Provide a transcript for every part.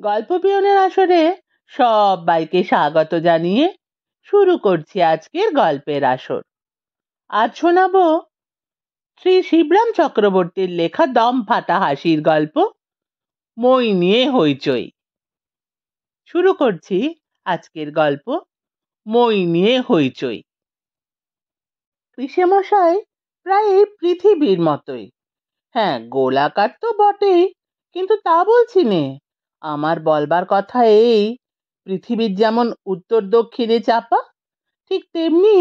গল্প পিয়নের আসরে সবাইকে স্বাগত জানিয়ে শুরু করছি আজকের গল্পের আসর। আজ শোনাবো শ্রী শিবরাম চক্রবর্তীর লেখা দম ফাটা হাসির গল্প মই নিয়ে হইচই। শুরু করছি আজকের গল্প মই নিয়ে হইচই। পিসেমশাই প্রায় এই পৃথিবীর মতোই, হ্যাঁ গোলাকার তো বটেই, কিন্তু তা বলছি নে। আমার বলবার কথা এই, পৃথিবীর যেমন উত্তর দক্ষিণে চাপা, ঠিক তেমনি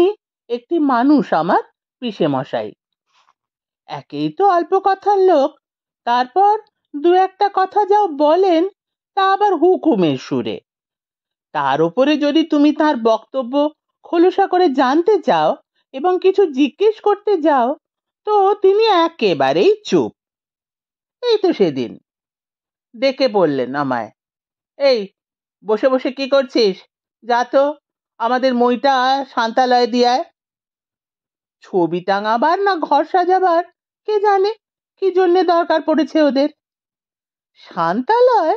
একটি মানুষ আমার পিসেমশাই। একেই তো অল্প কথার লোক, তারপর দু একটা কথা যাও বলেন তা আবার হুকুমের সুরে। তার উপরে যদি তুমি তার বক্তব্য খোলসা করে জানতে চাও এবং কিছু জিজ্ঞেস করতে যাও, তো তিনি একেবারেই চুপ। এই তো সেদিন ডেকে বললেন আমায়, এই বসে বসে কি করছিস, যা তো আমাদের মইটা শান্তালয়ে দিয়ায়। ছবি টাঙাবার না ঘর সাজাবার, কে জানে কি জন্যে দরকার পড়েছে ওদের। শান্তালয়?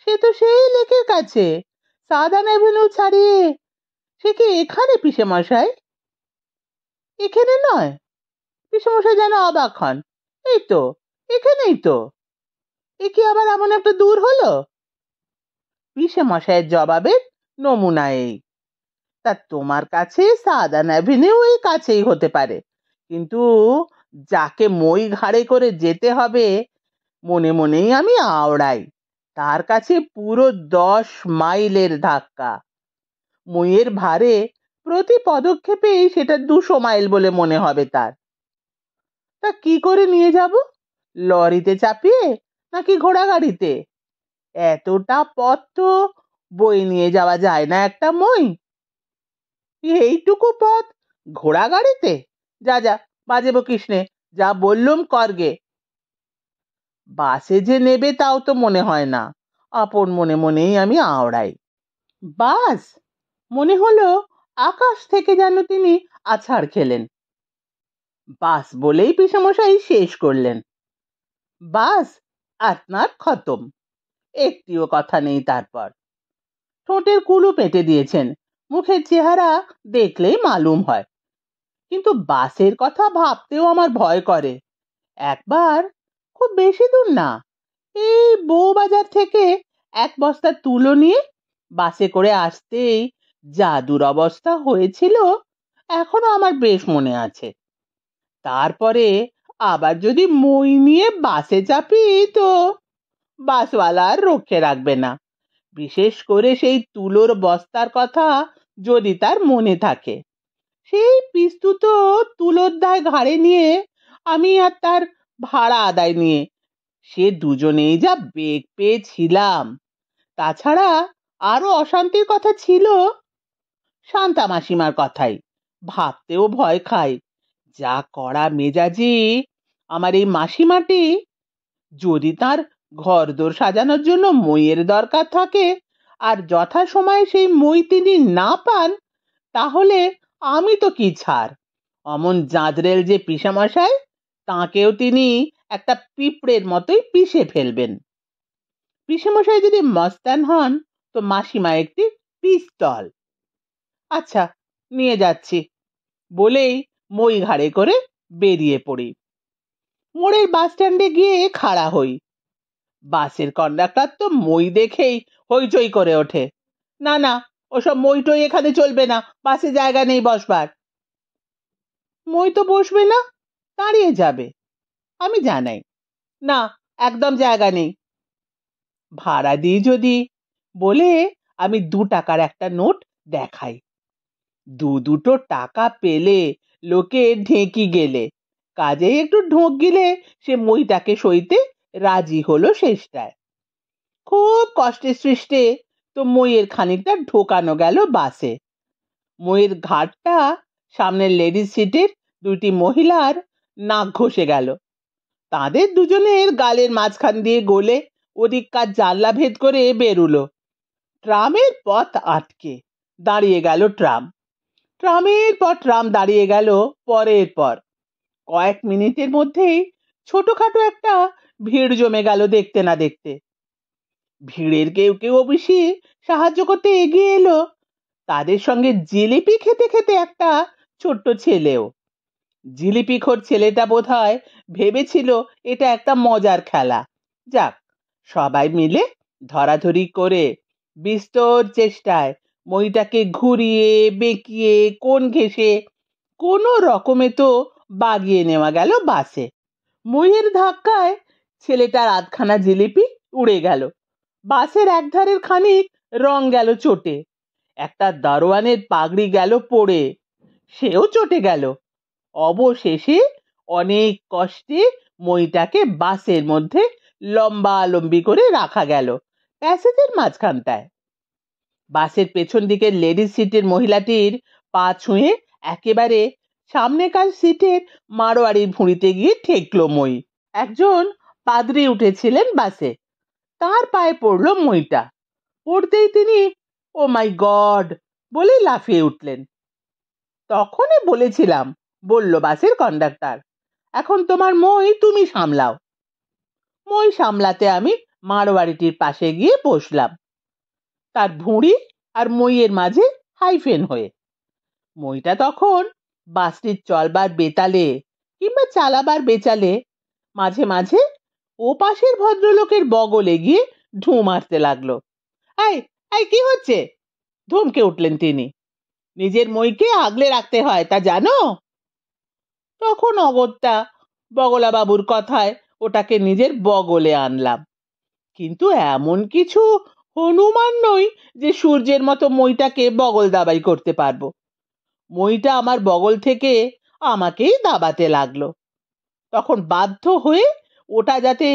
সে তো সেই লেকের কাছে, সাদান অ্যাভিনিউ ছাড়িয়ে। সে কি এখানে পিসেমশাই? এখানে নয়। পিসেমশাই যেন অবাক হন। এই তো এখানেই তো। এ কি আবার এমন একটা দূর হলো? পিসেমশাইয়ের জবাবের নমুনা এই, তা তোমার কাছে সাদান অ্যাভিনিউ এই কাছেই হতে পারে, কিন্তু যাকে মই ঘাড়ে করে যেতে হবে, মনে মনেই আমি আওড়াই, তার কাছে পুরো 10 মাইলের ধাক্কা। মইয়ের ভারে প্রতি পদক্ষেপেই সেটা 200 মাইল বলে মনে হবে তার। তা কি করে নিয়ে যাব? লরিতে চাপিয়ে নাকি ঘোড়া গাড়িতে? এতটা পথ তো বয়ে নিয়ে যাওয়া যায় না একটা মই। এইটুকু পথ ঘোড়া গাড়িতে? যা যা, বাজে বকিস নে, যা বললুম করগে। বাসে যে নেবে তাও তো মনে হয় না, আপন মনে মনেই আমি আওড়াই। বাস? মনে হলো আকাশ থেকে যেন তিনি আছাড় খেলেন। বাস বলেই পিসেমশাই শেষ করলেন। বাস আপনার খতম, একটিও কথা নেই তারপর। ঠোঁটের কুলু পেটে দিয়েছেন, মুখের চেহারা দেখলেই মালুম হয়। কিন্তু বাসের কথা ভাবতেও আমার ভয় করে। একবার, খুব বেশি দূর না, এই বউবাজার থেকে এক বস্তা তুলো নিয়ে বাসে করে আসতেই যা দুরবস্থা হয়েছিল এখনো আমার বেশ মনে আছে। তারপরে আবার যদি মই নিয়ে বাসে চাপি, তো বাসওয়ালা আর রক্ষে রাখবে না, বিশেষ করে সেই তুলোর বস্তার কথা যদি তার মনে থাকে। সেই পিস্তুত তুলোর দায় ঘাড়ে নিয়ে আমি আর তার ভাড়া আদায় নিয়ে সে দুজনেই যা বেগ পেয়েছিলাম। তাছাড়া আরো অশান্তির কথা ছিল, শান্তা মাসিমার কথাই ভাবতেও ভয় খায়। যা কড়া মেজাজি আমার এই মাসিমাটি। যদি তার ঘরদোর সাজানোর জন্য মইয়ের দরকার থাকে আর যথাসময়ে সেই মই তিনি না পান, তাহলে আমি তো কি ছাড়। অমন জাঁদরেল যে পিসেমশাই, তাকেও তিনি একটা পিঁপড়ের মতোই পিষে ফেলবেন। পিসেমশাই যদি মস্তান হন, তো মাসিমা একটি পিস্তল। আচ্ছা, নিয়ে যাচ্ছি বলেই মই ঘাড়ে করে বেরিয়ে পড়ি। মোড়ের বাস স্ট্যান্ডে গিয়ে খাড়া হই। বাসের কন্ডাক্টর তো মই দেখেই হইচই করে ওঠে, না না, ওসব মই টই এখানে চলবে না, বাসে জায়গা নেই বসবার। মই তো বসবে না, দাঁড়িয়ে যাবে, আমি জানাই। না, একদম জায়গা নেই। ভাড়া দিই যদি বলে আমি 2 টাকার একটা নোট দেখাই। দুটো টাকা পেলে লোকে ঢেঁকি গেলে, কাজেই একটু ঢোক গিলে সে মইটাকে সইতে রাজি হলো শেষটায়। খুব কষ্টে সৃষ্টে তো মইয়ের খানিকটা ঢোকানো গেল বাসে। মইয়ের ঘাটটা সামনের লেডিস সিটের 2টি মহিলার নাক ঘষে গেল। তাদের দুজনের গালের মাঝখান দিয়ে গলে ওদিককার জানলা ভেদ করে বেরুলো। ট্রামের পথ আটকে দাঁড়িয়ে গেল ট্রাম। ট্রামের পর ট্রাম দাঁড়িয়ে গেল পরের পর। কয়েক মিনিটের মধ্যেই ছোটখাটো একটা ভিড় জমে গেল দেখতে না দেখতে। ভিড়ের কেউ কেউ অবশ্যই সাহায্য করতে এগিয়ে এলো। তাদের সঙ্গে জিলিপি খেতে খেতে একটা ছোট্ট ছেলেও। জিলিপিখোর ছেলেটা বোধহয় ভেবেছিল এটা একটা মজার খেলা। যাক, সবাই মিলে ধরাধরি করে বিস্তর চেষ্টায় মইটাকে ঘুরিয়ে বেঁকিয়ে কোণ ঘেঁষে কোনো রকমে তো বাগিয়ে নেওয়া গেল বাসে। মইয়ের ধাক্কায় ছেলেটার আধখানা জিলিপি উড়ে গেল। বাসের একধারের খানিক রং গেল চটে। একটা দারোয়ানের পাগড়ি গেল পড়ে, সেও চটে গেল। অবশেষে অনেক কষ্টে মইটাকে বাসের মধ্যে লম্বালম্বি করে রাখা গেল প্যাসেজের মাঝখানটায়। বাসের পেছন দিকের লেডিস সিটের মহিলাটির পা ছুঁয়ে একেবারে সামনেকার সিটের মারোয়ারির ভুঁড়িতে গিয়ে ঠেকলো মই। একজন পাদ্রী উঠেছিলেন বাসে, তার পায়ে পড়লো মইটা। পড়তেই তিনি ও মাই গড বলে লাফিয়ে উঠলেন। তখনই বলেছিলাম, বলল বাসের কন্ডাক্টর, এখন তোমার মই তুমি সামলাও। মই সামলাতে আমি মারোয়ারিটির পাশে গিয়ে বসলাম, তার ভুঁড়ি আর মইয়ের মাঝে হাইফেন হয়ে। মইটা তখন বাসটির চলবার বেতালে কিংবা চালাবার বেচালে মাঝে মাঝে ও পাশের ভদ্রলোকের বগলে গিয়ে ঢু মারতে লাগলো। এই এই কি হচ্ছে? ধমকে উঠলেন তিনি। নিজের মইকে আগলে রাখতে হয়, তা জানো? তখন অগত্যা বগলা বাবুর কথায় ওটাকে নিজের বগলে আনলাম। কিন্তু এমন কিছু হনুমান নই যে সূর্যের মতো মইটাকে বগল দাবাই করতে পারবো। মইটা আমার বগল থেকে আমাকেই দাবাতে লাগলো। তখন বাধ্য হয়ে ওটা যাতে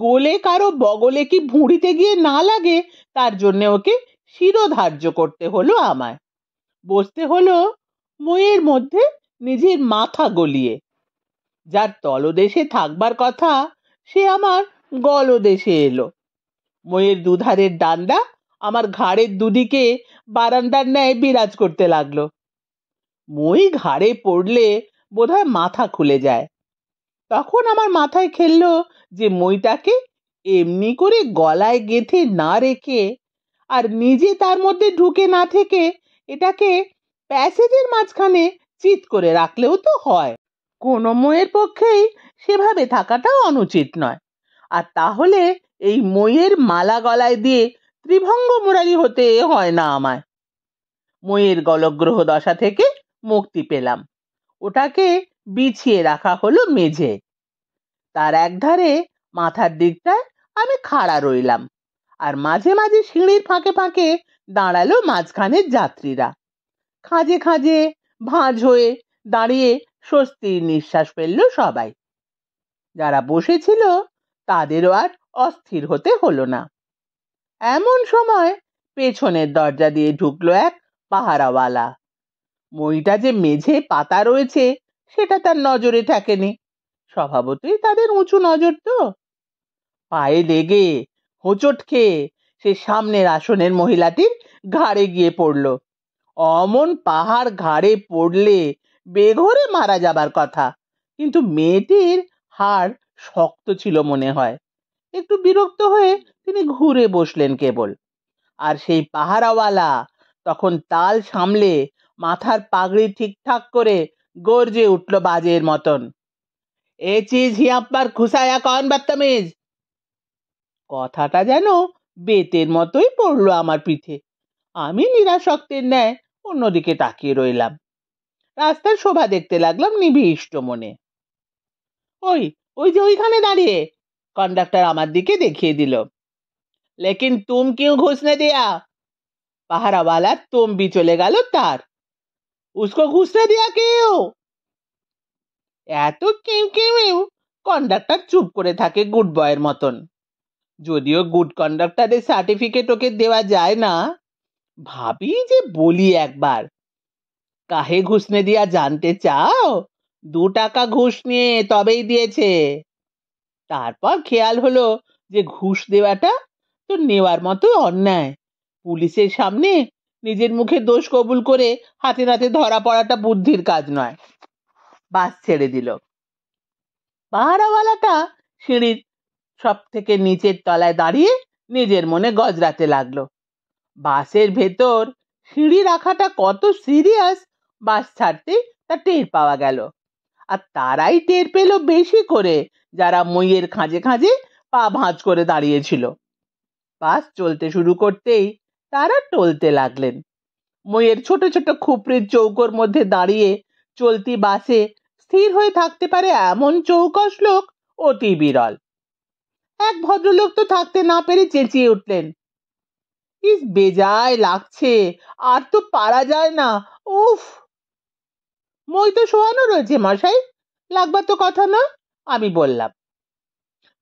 গোলে কারো বগলে কি ভুঁড়িতে গিয়ে না লাগে, তার জন্য ওকে শিরোধার্য করতে হলো আমায়। বসতে হলো মইয়ের মধ্যে নিজের মাথা গলিয়ে। যার তলদেশে থাকবার কথা সে আমার গলদেশে এলো। মইয়ের দুধারের ডান্ডা আমার ঘাড়ের দুদিকে বারান্দার ন্যায় বিরাজ করতে লাগলো। মই ঘাড়ে পড়লে বোধহয় মাথা খুলে যায়। তখন আমার মাথায় খেললো যে মইটাকে এমনি করে গলায় গেঁথে না রেখে আর নিজে তার মধ্যে ঢুকে না থেকে এটাকে প্যাসেজের মাঝখানে চিৎ করে রাখলেও তো হয়। কোনো মইয়ের পক্ষেই সেভাবে থাকাটা অনুচিত নয়। আর তাহলে এই মইয়ের মালা গলায় দিয়ে ত্রিভঙ্গ মুরারি হতে হয় না আমায়। মইয়ের গলগ্রহ দশা থেকে মুক্তি পেলাম। ওটাকে বিছিয়ে রাখা হলো মেঝে। তার একধারে মাথার দিকটায় আমি খাড়া রইলাম, আর মাঝে মাঝে সিঁড়ির ফাঁকে ফাঁকে দাঁড়ালো মাঝখানের যাত্রীরা। খাঁজে খাঁজে ভাঁজ হয়ে দাঁড়িয়ে স্বস্তির নিঃশ্বাস ফেললো সবাই। যারা বসেছিল তাদেরও আর অস্থির হতে হলো না। এমন সময় পেছনের দরজা দিয়ে ঢুকলো এক পাহারাওয়ালা। মইটা যে মেঝে পাতা রয়েছে সেটা তার নজরে ঠেকেনি। স্বভাবতই তাদের উঁচু নজর তো। পায়ে লেগে হোঁচট খেয়ে সে সামনের আসনের মহিলাটির ঘাড়ে গিয়ে পড়লো। অমন পাহাড় ঘাড়ে পড়লে বেঘরে মারা যাবার কথা, কিন্তু মেয়েটির হাড় শক্ত ছিল মনে হয়। একটু বিরক্ত হয়ে তিনি ঘুরে বসলেন কেবল। আর সেই পাহারাওয়ালা তখন তাল সামলে মাথার পাগড়ি ঠিকঠাক করে গর্জে উঠল বাজের মতন, এ চিজ হিয়াঁ পার ঘুসায়া কন বদতমিজ। কথাটা যেন বেতের মতোই পড়লো আমার পিঠে। আমি নিরাসক্তের ন্যায় অন্যদিকে তাকিয়ে রইলাম। রাস্তার শোভা দেখতে লাগলাম নিবিষ্ট মনে। ওই ওই যে ওইখানে দাঁড়িয়ে, কন্ডাক্টর আমার দিকে দেখিয়ে দিল। লেকিন তুম কিউ ঘুষনে দিয়া? পাহারাওয়ালা তম্বি চলে গেল তার। উসকো ঘুষনে দিয়া কেউ? এত কেউ কেউ কন্ডাক্টর চুপ করে থাকে গুড বয়ের মতন। যদিও গুড কন্ডাক্টরের সার্টিফিকেট ওকে দেওয়া যায় না, ভাবি যে বলি একবার। কাহে ঘুষনে দিয়া জানতে চাও? 2 টাকা ঘুষ নিয়ে তবেই দিয়েছে। তারপর খেয়াল হলো যে ঘুষ দেওয়াটা তো নেওয়ার মতো অন্যায়। পুলিশের সামনে নিজের মুখে দোষ কবুল করে হাতে নাতে ধরা পড়াটা বুদ্ধির কাজ নয়। বাস ছেড়ে দিল। পাহারাওয়ালাটা সিঁড়ির সব থেকে নিচের তলায় দাঁড়িয়ে নিজের মনে গজরাতে লাগলো। বাসের ভেতর সিঁড়ি রাখাটা কত সিরিয়াস বাস ছাড়তেই তা টের পাওয়া গেল। আর তারাই টের পেল বেশি করে যারা মইয়ের খাঁজে খাঁজে পা ভাঁজ করে দাঁড়িয়েছিল। বাস চলতে শুরু করতেই তারা টলতে লাগলেন। মইয়ের ছোট ছোট খুপড়ির চৌকোর মধ্যে দাঁড়িয়ে চলতি বাসে স্থির হয়ে থাকতে পারে এমন চৌকস লোক অতি বিরল। এক ভদ্রলোক তো থাকতে না পেরে চেঁচিয়ে উঠলেন, ইস বেজায় লাগছে, আর তো পারা যায় না, উফ। মই তো শোয়ানো রয়েছে মশাই, লাগবার তো কথা না, আমি বললাম।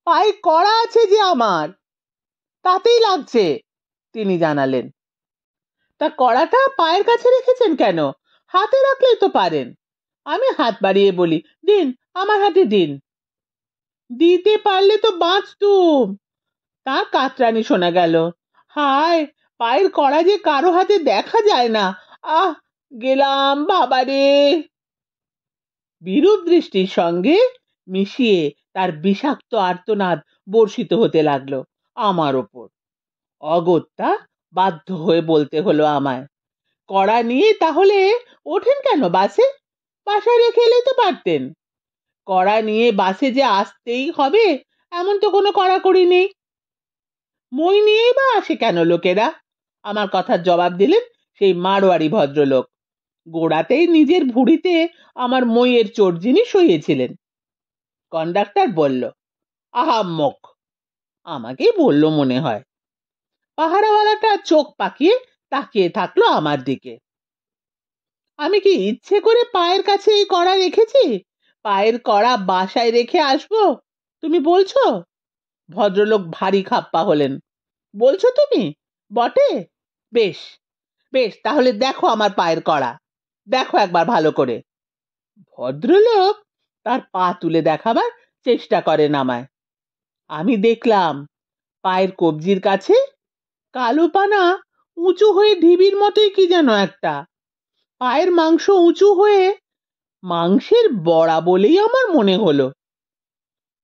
পায়ে কড়া আছে যে আমার, তাতেই লাগছে, তিনি জানালেন। তা কড়াটা পায়ের কাছে রেখেছেন কেন? হাতে রাখলেই তো পারেন। আমি হাত বাড়িয়ে বলি, দিন, আমার হাতে দিন। দিতে পারলে তো বাঁচতুম। তার কাতরানি শোনা গেল। হায়, পায়ের কড়া যে কারো হাতে দেখা যায় না, আহ গেলাম বাবারে। বিরূপ দৃষ্টির সঙ্গে মিশিয়ে তার বিষাক্ত আর্তনাদ বর্ষিত হতে লাগলো আমার ওপর। অগত্যা বাধ্য হয়ে বলতে হলো আমায়, কড়া নিয়ে তাহলে ওঠেন কেন বাসে? বাসায় রেখে এলেই তো পারতেন। কড়া নিয়ে বাসে যে আসতেই হবে এমন তো কোনো কড়াকড়ি নেই। মই নিয়েই বা আসে কেন লোকেরা? আমার কথার জবাব দিলেন সেই মারোয়ারি ভদ্রলোক। গোড়াতেই নিজের ভুঁড়িতে আমার মইয়ের চোট জিনিস সইয়েছিলেন। কন্ডাক্টর বলল, আহাম্মক। আমাকেই বলল মনে হয়। পাহারাওয়ালাটা চোখ পাকিয়ে তাকিয়ে থাকলো আমার দিকে। আমি কি ইচ্ছে করে পায়ের কাছে এই কড়া রেখেছি? পায়ের কড়া বাসায় রেখে আসবো তুমি বলছো? ভদ্রলোক ভারী খাপ্পা হলেন। বলছো তুমি? বটে? বেশ বেশ, তাহলে দেখো আমার পায়ের কড়া, দেখো একবার ভালো করে। ভদ্রলোক তার পা তুলে দেখাবার চেষ্টা করেন আমায়। আমি দেখলাম পায়ের কবজির কাছে কালো পানা উঁচু হয়ে ঢিবির মতোই কি যেন একটা। পায়ের মাংস উঁচু হয়ে মাংসের বড়া বলেই আমার মনে হলো।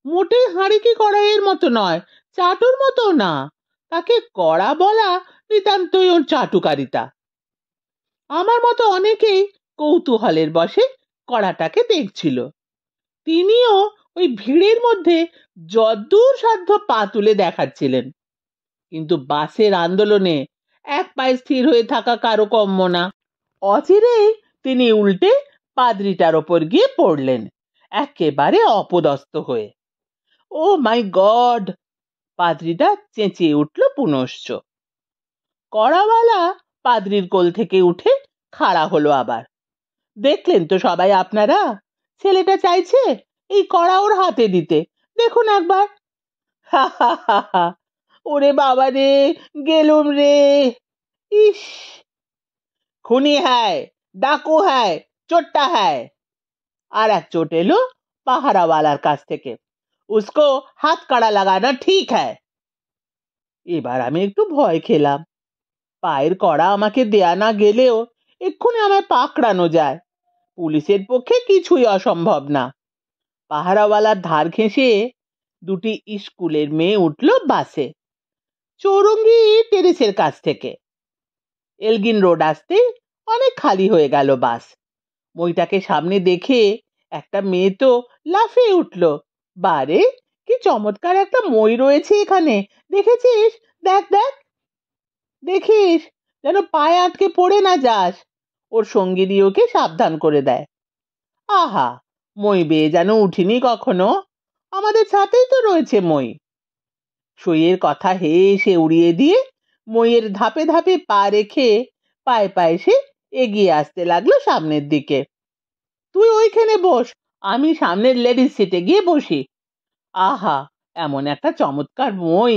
মোটেই হাঁড়ি কি কড়াইয়ের মতো নয়, চাটুর মতো না। তাকে কড়া বলা নিতান্তই ওর চাটুকারিতা। আমার মতো অনেকেই কৌতূহলের বশে কড়াটাকে দেখছিল। তিনিও ওই ভিড়ের মধ্যে যদ্দূর সাধ্য পা তুলে দেখাচ্ছিলেন। কিন্তু বাসের আন্দোলনে এক পায়ে স্থির হয়ে থাকা কারো কম্য না। অচিরেই তিনি উল্টে পাদ্রিটার ওপর গিয়ে পড়লেন, একেবারে অপদস্থ হয়ে। ও মাই গড! পাদ্রিটা চেঁচিয়ে উঠল পুনশ্চ। কড়াওয়ালা পাদ্রির কোল থেকে উঠে খাড়া হলো আবার। দেখলেন তো সবাই আপনারা, ছেলেটা চাইছে এই কড়া ওর হাতে দিতে, দেখুন একবার। হা হা হা হা, ওরে বাবা রে, গেলুম রে, ইস। খুনি হ্যায়, ডাকু হ্যায়, চোট্টা হ্যায়। আর এক চোট এলো পাহারাওয়ালার কাছ থেকে, উসকো হাত কাড়া লাগানা ঠিক হ্যায়। এবার আমি একটু ভয় খেলাম। পায়ের কড়া আমাকে দেয়া না গেলেও এক্ষুনি আমায় পাকড়ানো যায়। পুলিশের পক্ষে কিছুই অসম্ভব না। পাহারাওয়ালার ধার ঘেঁষে দুটি স্কুলের মেয়ে উঠল বাসে, চৌরঙ্গি টেরেসের কাছ থেকে। এলগিন রোড আসতে অনেক খালি হয়ে গেল বাস। মইটাকে সামনে দেখে একটা মেয়ে তো লাফিয়ে উঠল, বারে কি চমৎকার একটা মই রয়েছে এখানে, দেখেছিস? দেখ দেখ, দেখিস যেন পায়ে আটকে পড়ে না যাস। ওর সঙ্গিনী ওকে সাবধান করে দেয়। আহা, মই বেয়ে যেন উঠিনি কখনো, আমাদের সাথেই তো রয়েছে মই। সইয়ের কথা হেসে উড়িয়ে দিয়ে মইয়ের ধাপে ধাপে পা রেখে পায়ে পায়ে সে এগিয়ে আসতে লাগলো সামনের দিকে। তুই ওইখানে বস, আমি সামনের লেডিস সিটে গিয়ে বসি। আহা, এমন একটা চমৎকার মই,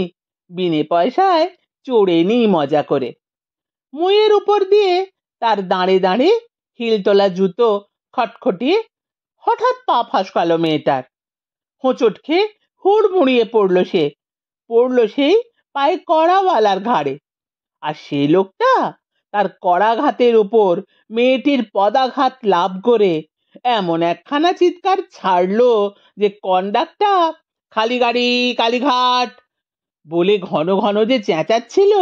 বিনে পয়সায় চড়ে নিই মজা করে। মইয়ের উপর দিয়ে তার দাঁড়ে দাঁড়ে হিলতলা জুতো খটখটিয়ে হঠাৎ পা ফসকালো মেয়েটার। হোঁচট খেয়ে হুড়মুড়িয়ে পড়লো সেই পায়ে কড়াওয়ালার ঘাড়ে। আর সেই লোকটা তার কড়াঘাতের উপর মেয়েটির পদাঘাত লাভ করে এমন একখানা চিৎকার ছাড়লো যে কন্ডাক্টর, খালি গাড়ি, কালীঘাট, বলে ঘন ঘন যে চেঁচাচ্ছিল,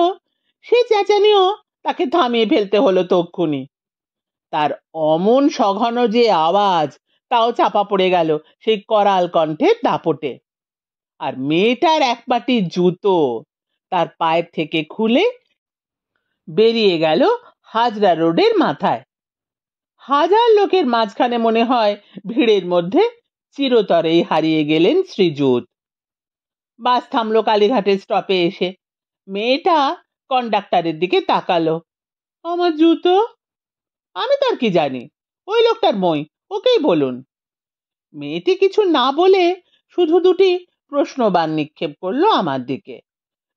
সে চেঁচানিও তাকে থামিয়ে ফেলতে হলো তক্ষুনি। তার অমন সঘন যে আওয়াজ, তাও চাপা পড়ে গেল সেই করাল কণ্ঠের দাপটে। আর মেয়েটার এক পাটি জুতো তার পায়ের থেকে খুলে বেরিয়ে গেল হাজরা রোডের মাথায়। হাজার লোকের মাঝখানে মনে হয় ভিড়ের মধ্যে চিরতরেই হারিয়ে গেলেন শ্রীযুত। বাস থামলো কালীঘাটের স্টপে এসে। মেয়েটা কন্ডাক্টরের দিকে তাকালো। আমার জুতো? আমি তার কি জানি, ওই লোকটার মই, ওকেই বলুন। মেয়েটি কিছু না বলে শুধু দুটি প্রশ্নবাণ নিক্ষেপ করলো আমার দিকে,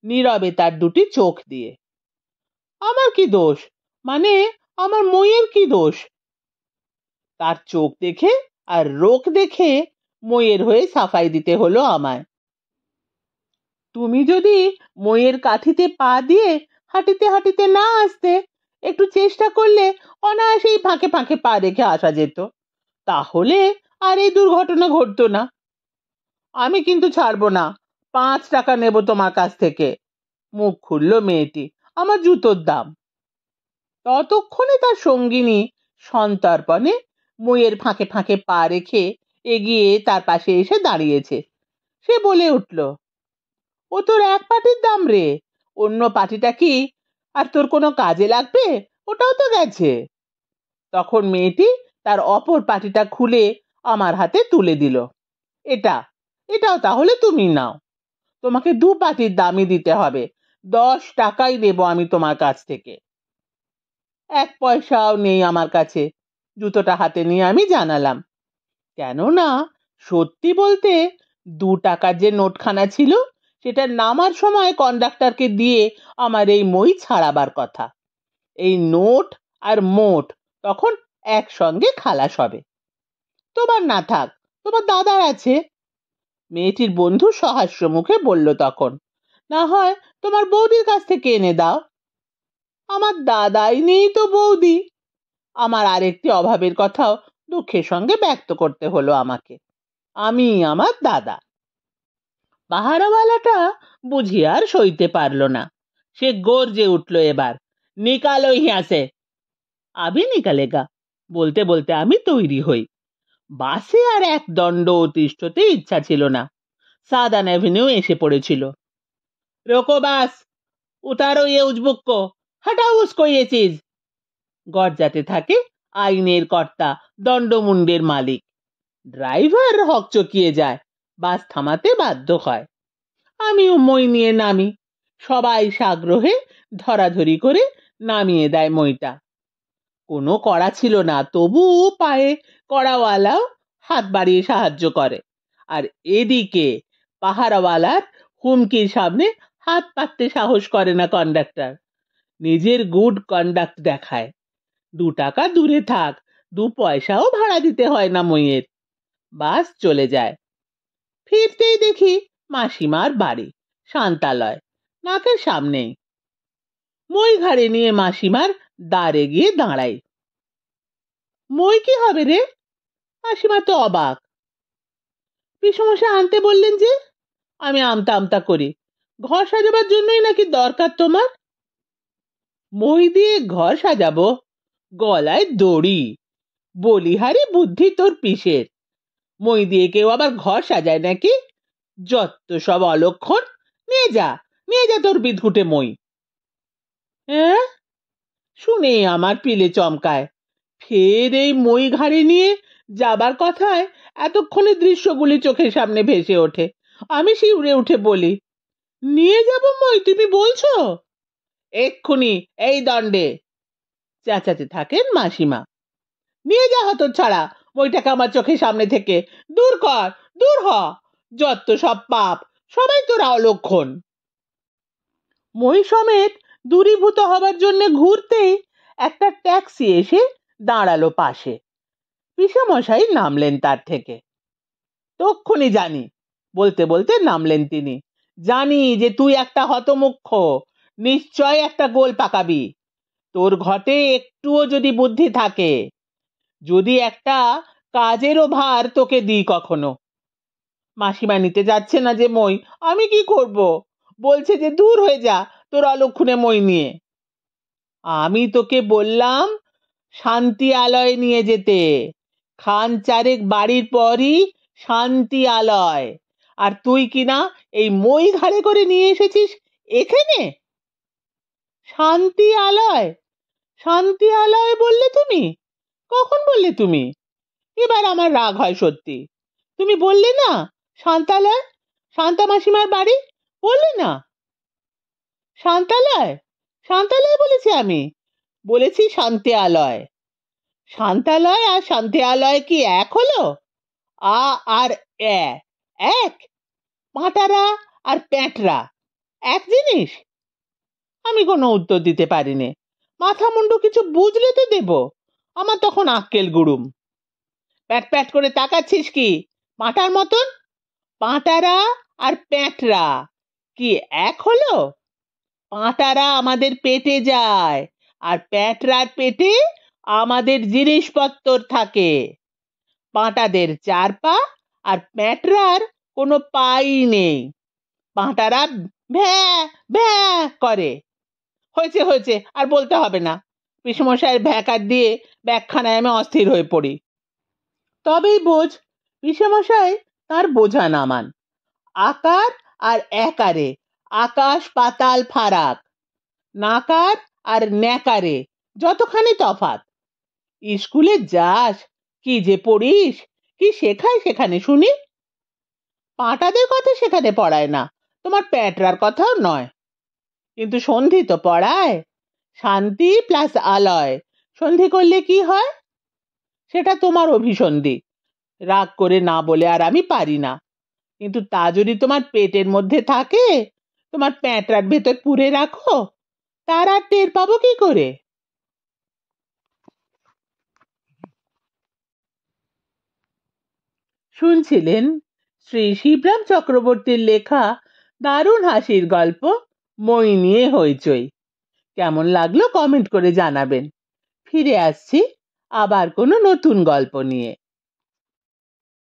নীরবে তার দুটি চোখ দিয়ে। আমার কি দোষ? মানে আমার মইয়ের কি দোষ? তার চোখ দেখে আর রোখ দেখে মইয়ের হয়ে সাফাই দিতে হলো আমায়। তুমি যদি মইয়ের কাঠিতে পা দিয়ে হাঁটিতে হাঁটিতে না আসতে, একটু চেষ্টা করলে অনায়াসেই ফাঁকে ফাঁকে পা রেখে আসা যেত, তাহলে আর এই দুর্ঘটনা ঘটতো না। আমি কিন্তু ছাড়বো না, 5 টাকা নেব তোমার কাছ থেকে। মুখ খুলল মেয়েটি। আমার জুতোর দাম। ততক্ষণে তার সঙ্গিনী সন্তর্পণে মইয়ের ফাঁকে ফাঁকে পা রেখে এগিয়ে তার পাশে এসে দাঁড়িয়েছে। সে বলে উঠল, ও তোর এক পাটির দাম রে, অন্য পাটিটা কি আর তোর কোনো কাজে লাগবে? ওটাও তো গেছে। তখন মেয়েটি তার অপর পাটিটা খুলে আমার হাতে তুলে দিল। এটাও তাহলে তুমি নাও। তোমাকে 2 পাটির দামই দিতে হবে। 10 টাকাই নেব আমি তোমার কাছ থেকে। 1 পয়সাও নেই আমার কাছে। জুতোটা হাতে নিয়ে আমি জানালাম, কেননা সত্যি বলতে 2 টাকার যে নোটখানা ছিল, সেটা নামার সময় কন্ডাক্টরকে দিয়ে আমার এই মই ছাড়াবার কথা। এই নোট আর মোট তখন একসঙ্গে খালাস হবে। তোমার না থাক, তোমার দাদার আছে। মেয়েটির বন্ধু সহাস্য মুখে বলল তখন, না হয় তোমার বৌদির কাছ থেকে এনে দাও। আমার দাদাই নেই তো বৌদি। আমার আরেকটি অভাবের কথাও দুঃখের সঙ্গে ব্যক্ত করতে হলো আমাকে। আমি আমার দাদা। পাহারাওয়ালাটা বুঝি আর সইতে পারলো না। সে গর্জে উঠল এবার, নিকালো ইহাঁ সে। আবি নিকালেগা। বলতে বলতে আমি তৈরি হই। বাসে আর এক দণ্ড অতিষ্ঠতে ইচ্ছা ছিল না। সাদান অ্যাভিনিউ এসে পড়েছিল। রোকো বাস, উতারো ইয়ে উজবুক কো, হটাও উসকো ইয়ে চিজ। গর্জাতে থাকে আইনের কর্তা, দণ্ডমুণ্ডের মালিক। ড্রাইভার হকচকিয়ে যায়, বাস থামাতে বাধ্য হয়। আমিও মই নিয়ে নামি। সবাই সাগ্রহে ধরাধরি করে নামিয়ে দেয় মইটা। কোনো কড়া ছিল না, তবু পায়ে কড়াওয়ালাও হাত বাড়িয়ে সাহায্য করে। আর এদিকে পাহারাওয়ালার হুমকির সামনে হাত পাততে সাহস করে না কন্ডাক্টর। নিজের গুড কন্ডাক্ট দেখায়। 2 টাকা দূরে থাক, 2 পয়সাও ভাড়া দিতে হয় না মইয়ের। বাস চলে যায়। ফিরতেই দেখি মাসিমার বাড়ি, শান্তালয়, নাকের সামনেই। মই ঘাড়ে নিয়ে মাসিমার দ্বারে গিয়ে দাঁড়াই। মই কি হবে রে? মাসিমা তো অবাক। পিসমশাই আনতে বললেন যে? আমি আমতা আমতা করি, ঘর সাজাবার জন্যই নাকি দরকার তোমার? মই দিয়ে ঘর সাজাবো? গলায় দড়ি, বলিহারি বুদ্ধি তোর পিসের। মই দিয়ে কেউ আবার ঘর সাজায় নাকি? যত সব অলক্ষণ। নিয়ে যা, নিয়ে যা তোর বিদঘুটে মই। হ্যাঁ? শুনে আমার পিলে চমকায়। ফের এই মই ঘাড়ে নিয়ে যাবার কথায় এতক্ষণে দৃশ্যগুলি চোখের সামনে ভেসে ওঠে। আমি শিউরে উঠে বলি, নিয়ে যাব মই তুমি বলছো? এক্ষুনি, এই দণ্ডে। চেঁচাতে থাকেন মাসিমা। নিয়ে যা হতো ছাড়া বইটাকে আমার চোখের সামনে থেকে। দূর কর, দূর হ। যত সব পাপ, সবাই তোরা অলক্ষণ। মই সমেত দূরীভূত হবার জন্য ঘুরতেই একটা ট্যাক্সি এসে দাঁড়ালো পাশে। পিসেমশাই নামলেন তার থেকে। তক্ষুনি জানি, বলতে বলতে নামলেন তিনি। জানি যে তুই একটা হতমুখ্য, নিশ্চয় একটা গোল পাকাবি। তোর ঘটে একটুও যদি বুদ্ধি থাকে, যদি একটা কাজেরও ভার তোকে দিই কখনো। মাসিমা নিতে যাচ্ছে না যে মই, আমি কি করব? বলছে যে দূর হয়ে যা তোর অলক্ষণে মই নিয়ে। আমি তোকে বললাম শান্তি আলয় নিয়ে যেতে, খান চারেক বাড়ির পরই শান্তি আলয়, আর তুই কিনা এই মই ঘাড়ে করে নিয়ে এসেছিস এখানে। শান্তি আলয়, শান্তি আলয় বললে তুমি? কখন বললে তুমি? এবার আমার রাগ হয় সত্যি। তুমি বললে না শান্তালয়, শান্তা মাসিমার বাড়ি, বললে না? শান্তালয়, শান্তালয় বলেছি আমি, বলেছি শান্তি আলয়। শান্তালয় আর শান্তি আলয় কি এক হলো? আ আর এ এক? পাঁটারা আর প্যাঁটরা এক জিনিস? আমি কোনো উত্তর দিতে পারিনি। মাথা মুন্ডু কিছু বুঝলে তো দেব। আমার তখন আক্কেল গুড়ুম। প্যাট প্যাট করে তাকাচ্ছিস কি পাঁটার মতন? পাঁটারা আর প্যাঁটরা কি এক হলো? পাঁটারা আমাদের পেটে যায়, আর প্যাঁটরার পেটে আমাদের জিনিসপত্র থাকে। পাঁটাদের 4 পা আর প্যাঁটরার কোনো পাই নেই। পাঁটারা ভ্যা ভ্যা করে। হয়েছে হয়েছে, আর বলতে হবে না। পিসমশাইয়ের ভ্যাকার দিয়ে ব্যাখ্যানায় আমি অস্থির হয়ে পড়ি। তবেই বোঝ, পিসমশাই তার বোঝা নামান। আকার আর একারে আকাশ পাতাল ফারাক, নাকার আর ন্যাকারে যতখানি তফাৎ। স্কুলে যাস, কি যে পড়িস, কি শেখায় সেখানে শুনি? পাঁটাদের কথা সেখানে পড়ায় না, তোমার প্যাটরার কথাও নয়। কিন্তু সন্ধি তো পড়ায়। শান্তি প্লাস আলয় সন্ধি করলে কি হয়? সেটা তোমার অভিসন্ধি। রাগ করে না বলে আর আমি পারি না। কিন্তু তা যদি তোমার পেটের মধ্যে থাকে, তোমার প্যাঁটরার ভেতর পুরে রাখো, তার আর টের পাবো কি করে? শুনছিলেন শ্রী শিবরাম চক্রবর্তীর লেখা দারুণ হাসির গল্প মই নিয়ে হইচই। কেমন লাগলো কমেন্ট করে জানাবেন। ফিরে আসছি আবার কোনো নতুন গল্প নিয়ে।